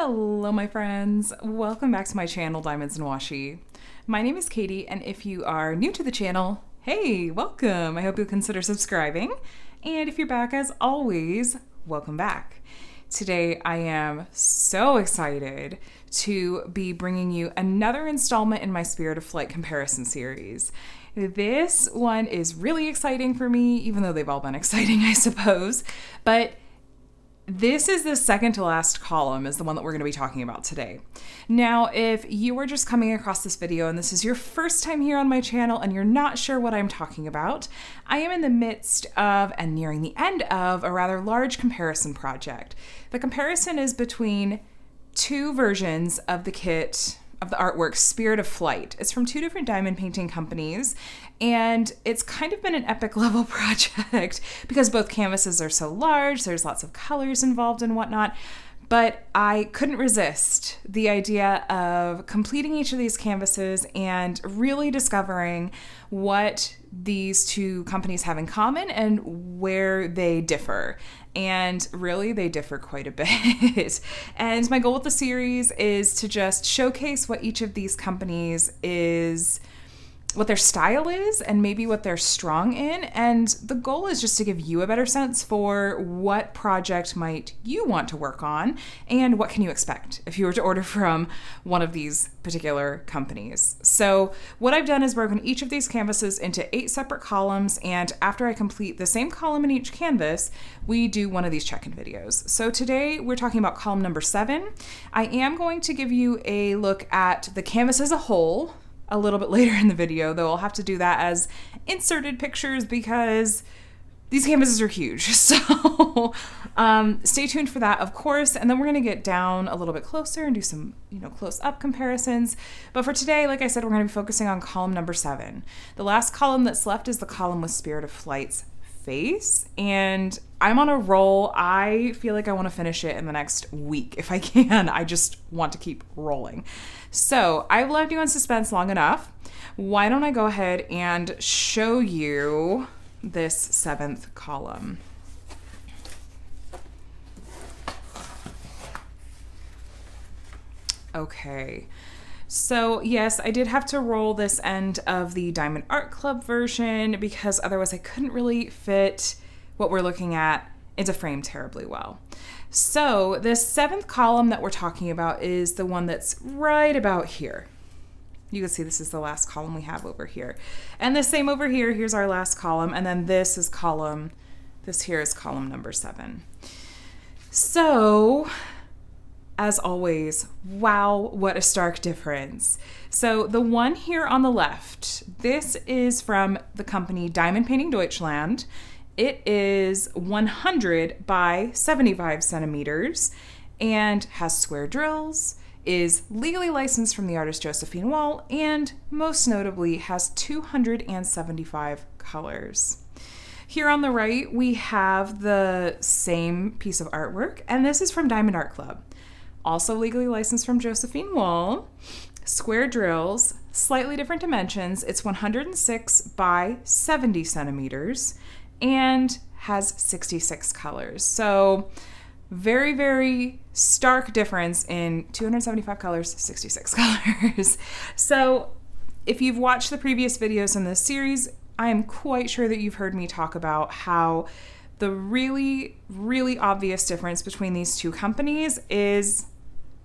Hello, my friends. Welcome back to my channel, Diamonds and Washi. My name is Katie, and if you are new to the channel, hey, welcome. I hope you'll consider subscribing. And if you're back, as always, welcome back. Today, I am so excited to be bringing you another installment in my Spirit of Flight comparison series. This one is really exciting for me, even though they've all been exciting, I suppose. But this is the second to last column is the one that we're going to be talking about today. Now, if you are just coming across this video and this is your first time here on my channel and you're not sure what I'm talking about, I am in the midst of and nearing the end of a rather large comparison project. The comparison is between two versions of the kit of the artwork Spirit of Flight. It's from two different diamond painting companies, and it's kind of been an epic level project because both canvases are so large, there's lots of colors involved and whatnot, but I couldn't resist the idea of completing each of these canvases and really discovering what these two companies have in common and where they differ. And really, they differ quite a bit. And my goal with the series is to just showcase what each of these companies is, what their style is, and maybe what they're strong in. And the goal is just to give you a better sense for what project might you want to work on and what can you expect if you were to order from one of these particular companies. So what I've done is broken each of these canvases into 8 separate columns, and after I complete the same column in each canvas, we do one of these check-in videos. So today we're talking about column number 7. I am going to give you a look at the canvas as a whole a little bit later in the video, though I'll have to do that as inserted pictures because these canvases are huge. So stay tuned for that, of course. And then we're going to get down a little bit closer and do some, close-up comparisons. But for today, like I said, we're going to be focusing on column number 7. The last column that's left is the column with Spirit of Flight's face, and I'm on a roll. I feel like I want to finish it in the next week if I can. I just want to keep rolling. So I've left you in suspense long enough. Why don't I go ahead and show you this 7th column? Okay. So yes, I did have to roll this end of the Diamond Art Club version because otherwise I couldn't really fit what we're looking at into frame terribly well. So this 7th column that we're talking about is the one that's right about here. You can see this is the last column we have over here. And the same over here, here's our last column, and then this here is column number 7. So, as always, wow, what a stark difference. So the one here on the left, this is from the company Diamond Painting Deutschland. It is 100 by 75 centimeters and has square drills, is legally licensed from the artist Josephine Wall, and most notably has 275 colors. Here on the right, we have the same piece of artwork, and this is from Diamond Art Club. Also legally licensed from Josephine Wall, square drills, slightly different dimensions. It's 106 by 70 centimeters and has 66 colors. So very, very stark difference in 275 colors, 66 colors. So if you've watched the previous videos in this series, I am quite sure that you've heard me talk about how the really, really obvious difference between these two companies is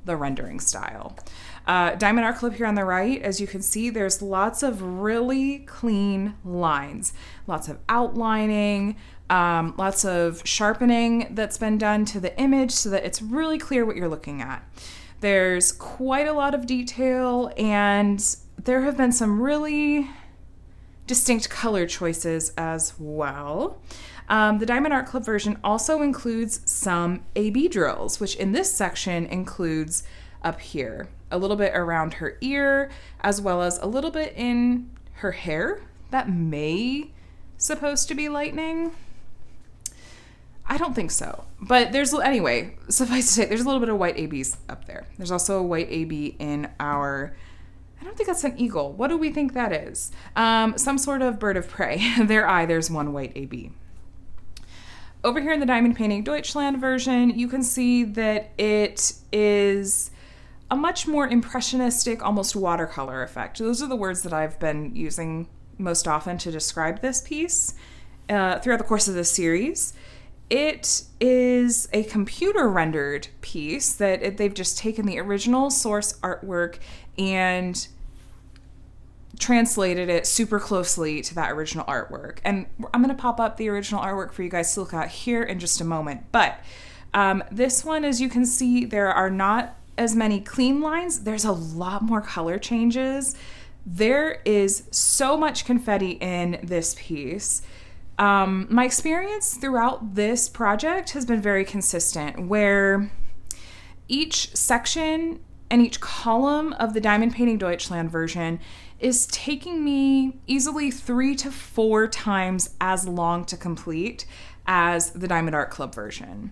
the rendering style. Diamond Art Club here on the right, as you can see, there's lots of really clean lines, lots of outlining, lots of sharpening that's been done to the image so that it's really clear what you're looking at. There's quite a lot of detail, and there have been some really distinct color choices as well. The Diamond Art Club version also includes some AB drills, which in this section includes up here, a little bit around her ear, as well as a little bit in her hair that may supposed to be lightning. I don't think so, but anyway, suffice to say, there's a little bit of white ABs up there. There's also a white AB in our, I don't think that's an eagle. What do we think that is? Some sort of bird of prey. Their eye, there's one white AB. over here in the Diamond Painting Deutschland version, you can see that it is a much more impressionistic, almost watercolor effect. Those are the words that I've been using most often to describe this piece throughout the course of this series. It is a computer rendered piece that they've just taken the original source artwork and translated it super closely to that original artwork. And I'm going to pop up the original artwork for you guys to look at here in just a moment. But this one, as you can see, there are not as many clean lines. There's a lot more color changes. There is so much confetti in this piece. My experience throughout this project has been very consistent, where each section and each column of the Diamond Painting Deutschland version is taking me easily 3 to 4 times as long to complete as the Diamond Art Club version.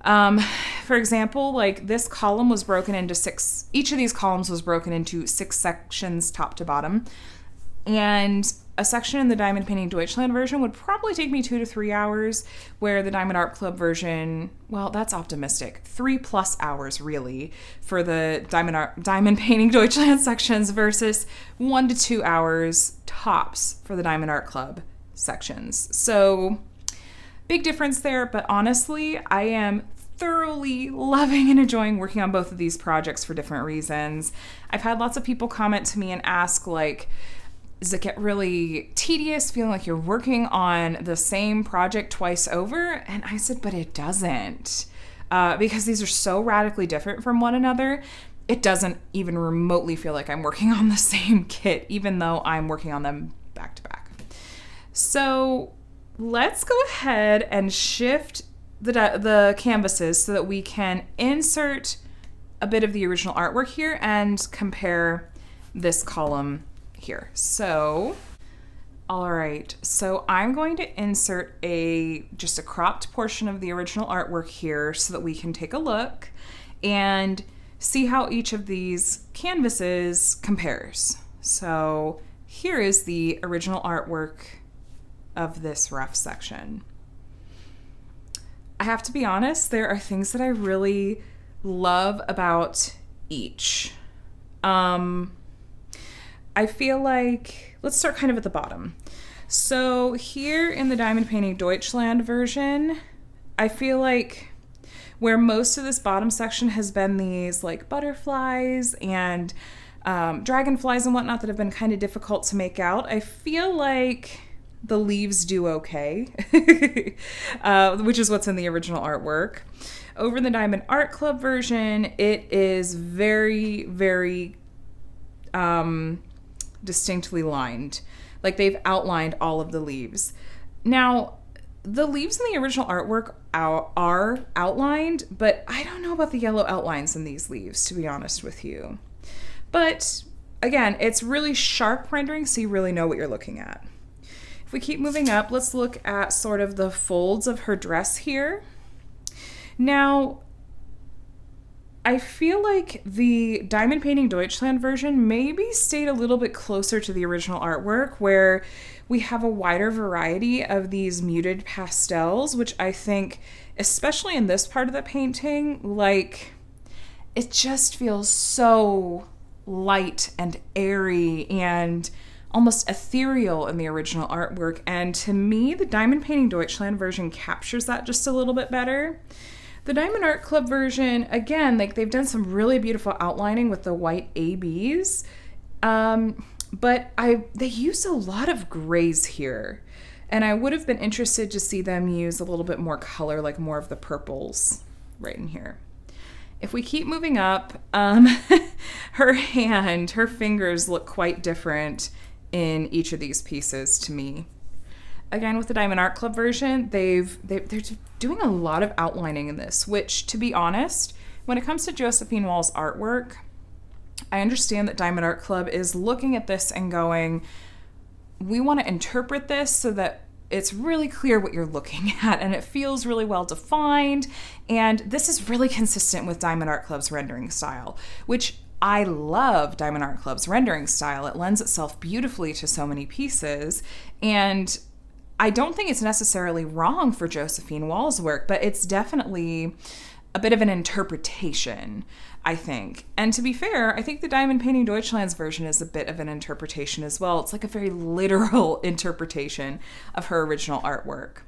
For example, like this column was broken into 6, each of these columns was broken into 6 sections top to bottom. And a section in the Diamond Painting Deutschland version would probably take me 2 to 3 hours, where the Diamond Art Club version, well, that's optimistic. 3+ hours, really, for the Diamond Painting Deutschland sections versus 1 to 2 hours tops for the Diamond Art Club sections. So, big difference there, but honestly, I am thoroughly loving and enjoying working on both of these projects for different reasons. I've had lots of people comment to me and ask, like, does it get really tedious feeling like you're working on the same project twice over? And I said, but it doesn't. Because these are so radically different from one another, it doesn't even remotely feel like I'm working on the same kit, even though I'm working on them back to back. So let's go ahead and shift the canvases so that we can insert a bit of the original artwork here and compare this column here. So, all right, so I'm going to insert just a cropped portion of the original artwork here so that we can take a look and see how each of these canvases compares. So here is the original artwork of this rough section. I have to be honest, there are things that I really love about each. I feel like, let's start kind of at the bottom. So here in the Diamond Painting Deutschland version, I feel like where most of this bottom section has been these like butterflies and dragonflies and whatnot that have been kind of difficult to make out, I feel like the leaves do okay, which is what's in the original artwork. Over in the Diamond Art Club version, it is very, very distinctly lined. Like they've outlined all of the leaves. Now, the leaves in the original artwork are outlined, but I don't know about the yellow outlines in these leaves, to be honest with you. But again, it's really sharp rendering, so you really know what you're looking at. If we keep moving up, let's look at sort of the folds of her dress here. Now, I feel like the Diamond Painting Deutschland version maybe stayed a little bit closer to the original artwork, where we have a wider variety of these muted pastels, which I think, especially in this part of the painting, like, it just feels so light and airy and almost ethereal in the original artwork. And to me, the Diamond Painting Deutschland version captures that just a little bit better. The Diamond Art Club version, again, like they've done some really beautiful outlining with the white ABs, but they use a lot of grays here, and I would have been interested to see them use a little bit more color, like more of the purples right in here. If we keep moving up, her fingers look quite different in each of these pieces to me. Again, with the Diamond Art Club version, they're doing a lot of outlining in this, which, to be honest, when it comes to Josephine Wall's artwork, I understand that Diamond Art Club is looking at this and going, we want to interpret this so that it's really clear what you're looking at and it feels really well defined. And this is really consistent with Diamond Art Club's rendering style, which I love Diamond Art Club's rendering style. It lends itself beautifully to so many pieces. And I don't think it's necessarily wrong for Josephine Wall's work, but it's definitely a bit of an interpretation, I think. And to be fair, I think the Diamond Painting Deutschland's version is a bit of an interpretation as well. It's like a very literal interpretation of her original artwork.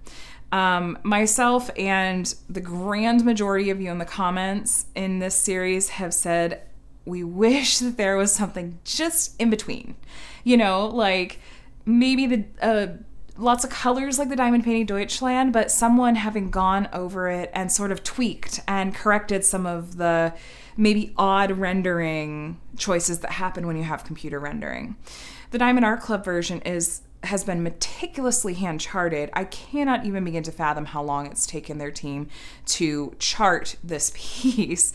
Myself and the grand majority of you in the comments in this series have said, we wish that there was something just in between. You know, like maybe the lots of colors like the Diamond Painting Deutschland, but someone having gone over it and sort of tweaked and corrected some of the maybe odd rendering choices that happen when you have computer rendering. The Diamond Art Club version has been meticulously hand-charted. I cannot even begin to fathom how long it's taken their team to chart this piece.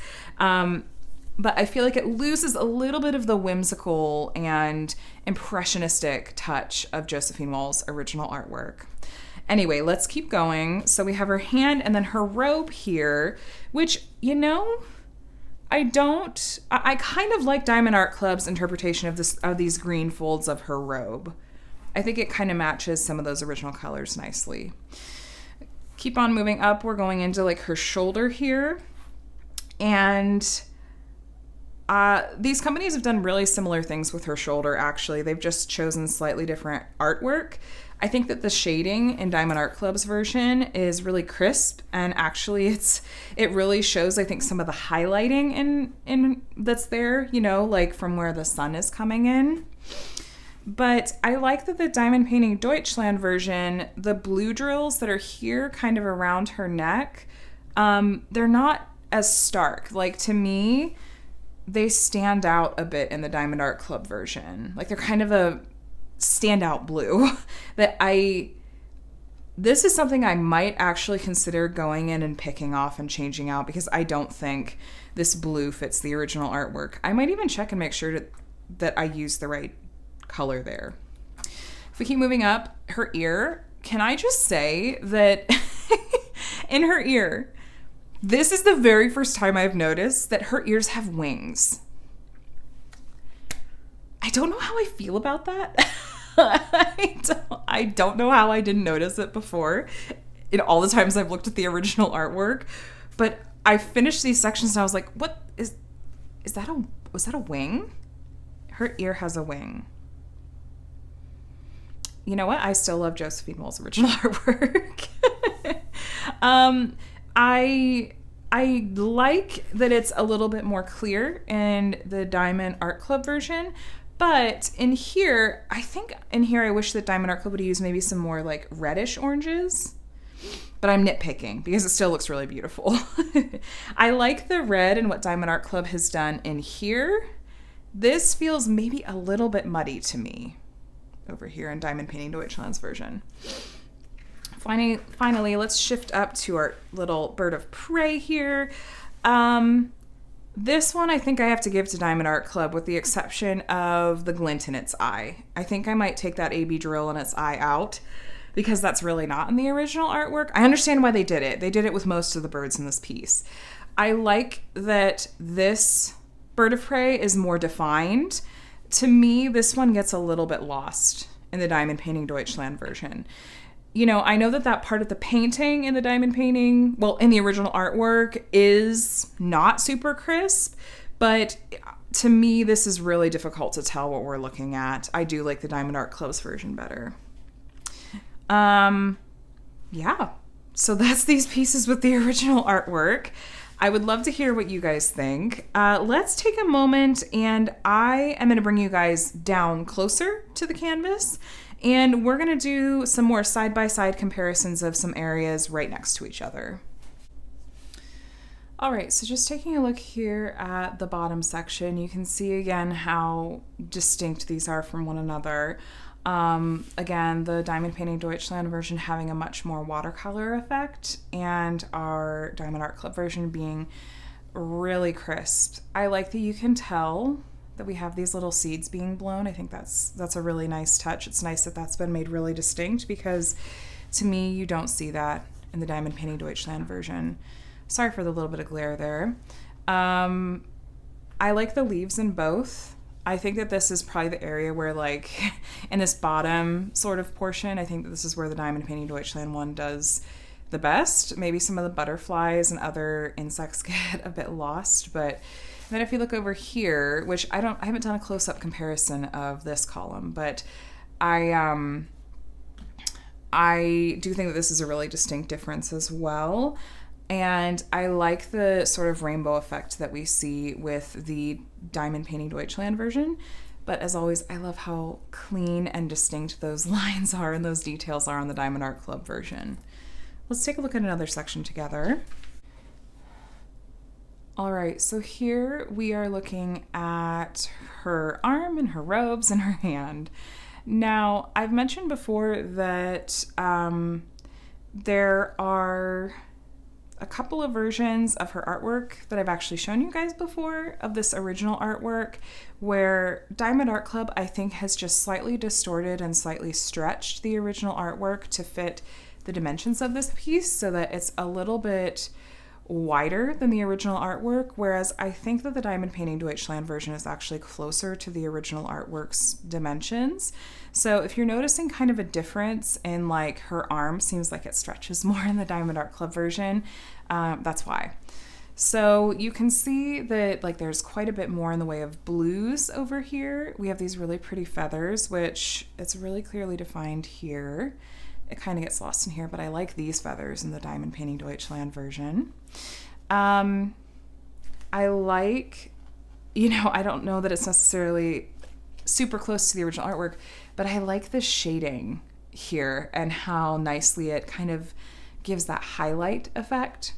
But I feel like it loses a little bit of the whimsical and impressionistic touch of Josephine Wall's original artwork. Anyway, let's keep going. So we have her hand and then her robe here, which, you know, I kind of like Diamond Art Club's interpretation of these green folds of her robe. I think it kind of matches some of those original colors nicely. Keep on moving up. We're going into like her shoulder here. And these companies have done really similar things with her shoulder, actually. They've just chosen slightly different artwork. I think that the shading in Diamond Art Club's version is really crisp, and actually it really shows, I think, some of the highlighting in that's there, you know, like from where the sun is coming in. But I like that the Diamond Painting Deutschland version, the blue drills that are here kind of around her neck, they're not as stark. Like, to me, they stand out a bit in the Diamond Art Club version. Like, they're kind of a standout blue that this is something I might actually consider going in and picking off and changing out, because I don't think this blue fits the original artwork. I might even check and make sure that I use the right color there. If we keep moving up, her ear, can I just say that in her ear, this is the very first time I've noticed that her ears have wings. I don't know how I feel about that. I don't know how I didn't notice it before in all the times I've looked at the original artwork, but I finished these sections and I was like, what was that a wing? Her ear has a wing. You know what? I still love Josephine Wall's original artwork. I like that it's a little bit more clear in the Diamond Art Club version, but in here, I wish that Diamond Art Club would use maybe some more like reddish oranges, but I'm nitpicking because it still looks really beautiful. I like the red and what Diamond Art Club has done in here. This feels maybe a little bit muddy to me over here in Diamond Painting Deutschland's version. Finally, let's shift up to our little bird of prey here. This one I think I have to give to Diamond Art Club, with the exception of the glint in its eye. I think I might take that AB drill in its eye out, because that's really not in the original artwork. I understand why they did it. They did it with most of the birds in this piece. I like that this bird of prey is more defined. To me, this one gets a little bit lost in the Diamond Painting Deutschland version. You know, I know that part of the painting in the diamond painting, well, in the original artwork, is not super crisp, but to me, this is really difficult to tell what we're looking at. I do like the Diamond Art Club's version better. Yeah, so that's these pieces with the original artwork. I would love to hear what you guys think. Let's take a moment, and I am going to bring you guys down closer to the canvas, and we're going to do some more side-by-side comparisons of some areas right next to each other. All right, so just taking a look here at the bottom section, you can see again how distinct these are from one another. Again, the Diamond Painting Deutschland version having a much more watercolor effect, and our Diamond Art Club version being really crisp. I like that you can tell that we have these little seeds being blown. I think that's a really nice touch. It's nice that that's been made really distinct, because to me, you don't see that in the Diamond Painting Deutschland version. Sorry for the little bit of glare there. I like the leaves in both. I think that this is probably the area where, like, in this bottom sort of portion, I think that this is where the Diamond Painting Deutschland one does the best. Maybe some of the butterflies and other insects get a bit lost, but then if you look over here, which I haven't done a close-up comparison of this column, but I do think that this is a really distinct difference as well. And I like the sort of rainbow effect that we see with the Diamond Painting Deutschland version. But as always, I love how clean and distinct those lines are and those details are on the Diamond Art Club version. Let's take a look at another section together. All right, so here we are looking at her arm and her robes and her hand. Now, I've mentioned before that there are a couple of versions of her artwork that I've actually shown you guys before of this original artwork, where Diamond Art Club, I think, has just slightly distorted and slightly stretched the original artwork to fit the dimensions of this piece so that it's a little bit wider than the original artwork, whereas I think that the Diamond Painting Deutschland version is actually closer to the original artwork's dimensions. So if you're noticing kind of a difference in, like, her arm seems like it stretches more in the Diamond Art Club version, that's why. So you can see that, like, there's quite a bit more in the way of blues over here. We have these really pretty feathers, which it's really clearly defined here. It kind of gets lost in here, but I like these feathers in the Diamond Painting Deutschland version. I like, I don't know that it's necessarily super close to the original artwork, but I like the shading here and how nicely it kind of gives that highlight effect.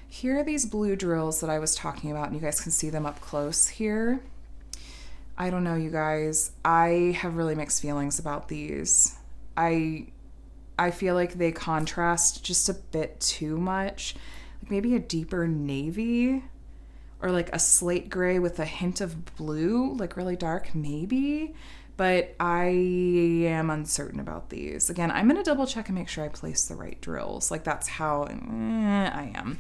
Here are these blue drills that I was talking about, and you guys can see them up close here. I don't know, you guys. I have really mixed feelings about these. I feel like they contrast just a bit too much. Like maybe a deeper navy or like a slate gray with a hint of blue, like really dark maybe. But I am uncertain about these. Again, I'm going to double check and make sure I place the right drills. Like that's how I am.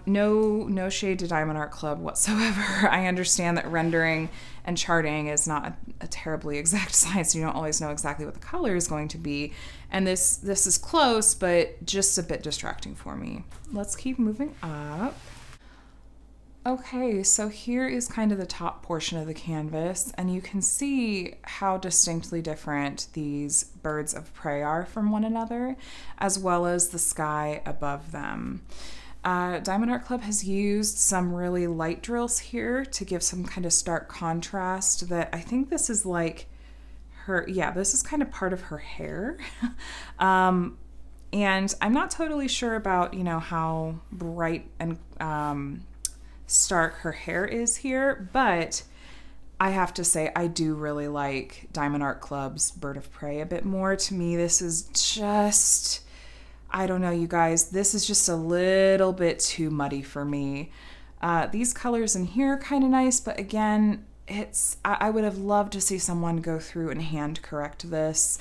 No shade to Diamond Art Club whatsoever. I understand that rendering and charting is not a terribly exact science. You don't always know exactly what the color is going to be. And this is close, but just a bit distracting for me. Let's keep moving up. Okay, so here is kind of the top portion of the canvas, and you can see how distinctly different these birds of prey are from one another, as well as the sky above them. Diamond Art Club has used some really light drills here to give some kind of stark contrast that I think this is like this is kind of part of her hair. And I'm not totally sure about, how bright and stark her hair is here, but I have to say I do really like Diamond Art Club's Bird of Prey a bit more. To me, this is just, I don't know, you guys, this is just a little bit too muddy for me. These colors in here are kind of nice, but again, I would have loved to see someone go through and hand correct this.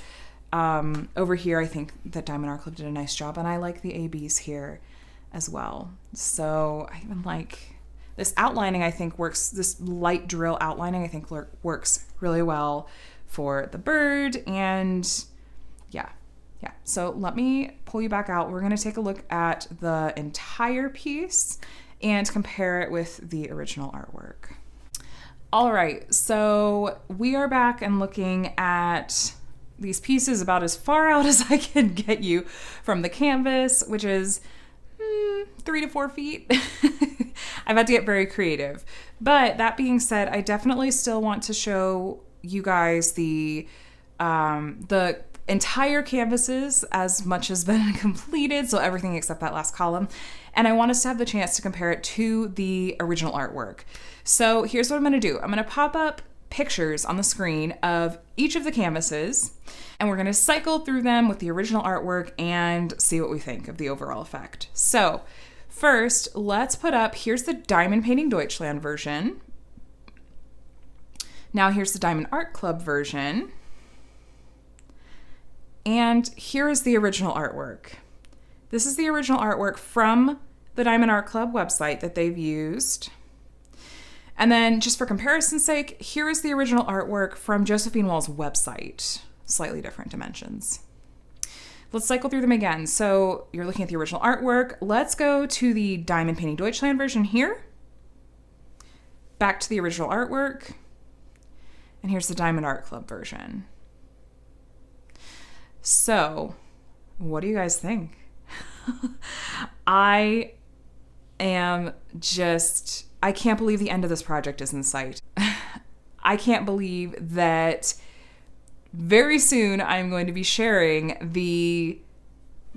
Over here, I think that Diamond Art Club did a nice job, and I like the ABs here as well. So I even like this outlining, I think works, this light drill outlining, I think works really well for the bird, and yeah. So let me pull you back out. We're going to take a look at the entire piece and compare it with the original artwork. All right, so we are back and looking at these pieces about as far out as I can get you from the canvas, which is 3 to 4 feet. I've had to get very creative. But that being said, I definitely still want to show you guys the entire canvases as much has been completed, so everything except that last column. And I want us to have the chance to compare it to the original artwork. So here's what I'm going to do. I'm going to pop up pictures on the screen of each of the canvases, and we're going to cycle through them with the original artwork and see what we think of the overall effect. So first, let's put up, here's the Diamond Painting Deutschland version. Now here's the Diamond Art Club version. And here is the original artwork. This is the original artwork from the Diamond Art Club website that they've used. And then just for comparison's sake, here is the original artwork from Josephine Wall's website. Slightly different dimensions. Let's cycle through them again. So you're looking at the original artwork. Let's go to the Diamond Painting Deutschland version here. Back to the original artwork. And here's the Diamond Art Club version. So, what do you guys think? I can't believe the end of this project is in sight. I can't believe that very soon I'm going to be sharing the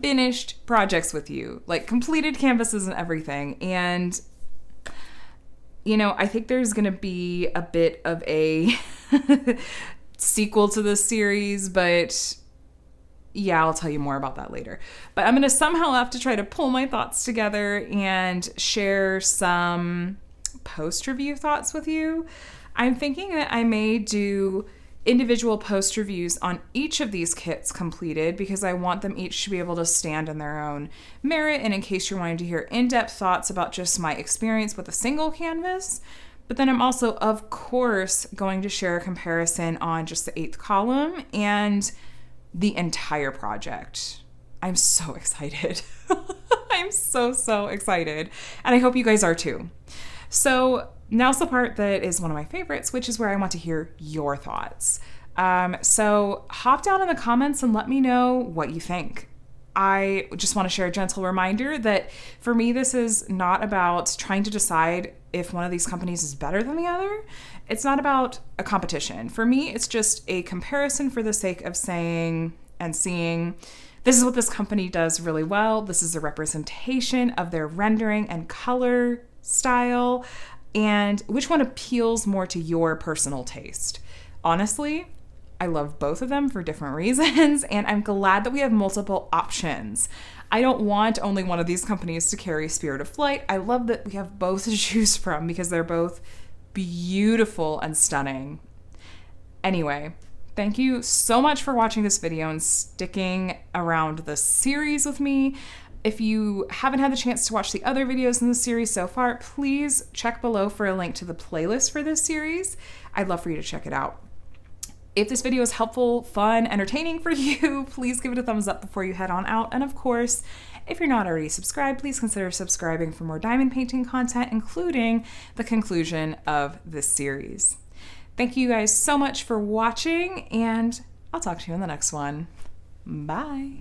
finished projects with you, like completed canvases and everything. And, you know, I think there's going to be a bit of a sequel to this series, but yeah, I'll tell you more about that later. But I'm going to somehow have to try to pull my thoughts together and share some post-review thoughts with you. I'm thinking that I may do individual post reviews on each of these kits completed because I want them each to be able to stand in their own merit, and in case you're wanting to hear in-depth thoughts about just my experience with a single canvas. But then I'm also, of course, going to share a comparison on just the 8th column and the entire project. I'm so excited. I'm so excited. And I hope you guys are too. So now's the part that is one of my favorites, which is where I want to hear your thoughts. So hop down in the comments and let me know what you think. I just want to share a gentle reminder that for me, this is not about trying to decide if one of these companies is better than the other. It's not about a competition. For me, it's just a comparison for the sake of saying and seeing, this is what this company does really well. This is a representation of their rendering and color style, and which one appeals more to your personal taste. Honestly, I love both of them for different reasons, and I'm glad that we have multiple options. I don't want only one of these companies to carry Spirit of Flight. I love that we have both to choose from because they're both beautiful and stunning. Anyway, thank you so much for watching this video and sticking around the series with me. If you haven't had the chance to watch the other videos in the series so far, please check below for a link to the playlist for this series. I'd love for you to check it out. If this video is helpful, fun, entertaining for you, please give it a thumbs up before you head on out. And of course, if you're not already subscribed, please consider subscribing for more diamond painting content, including the conclusion of this series. Thank you guys so much for watching, and I'll talk to you in the next one. Bye.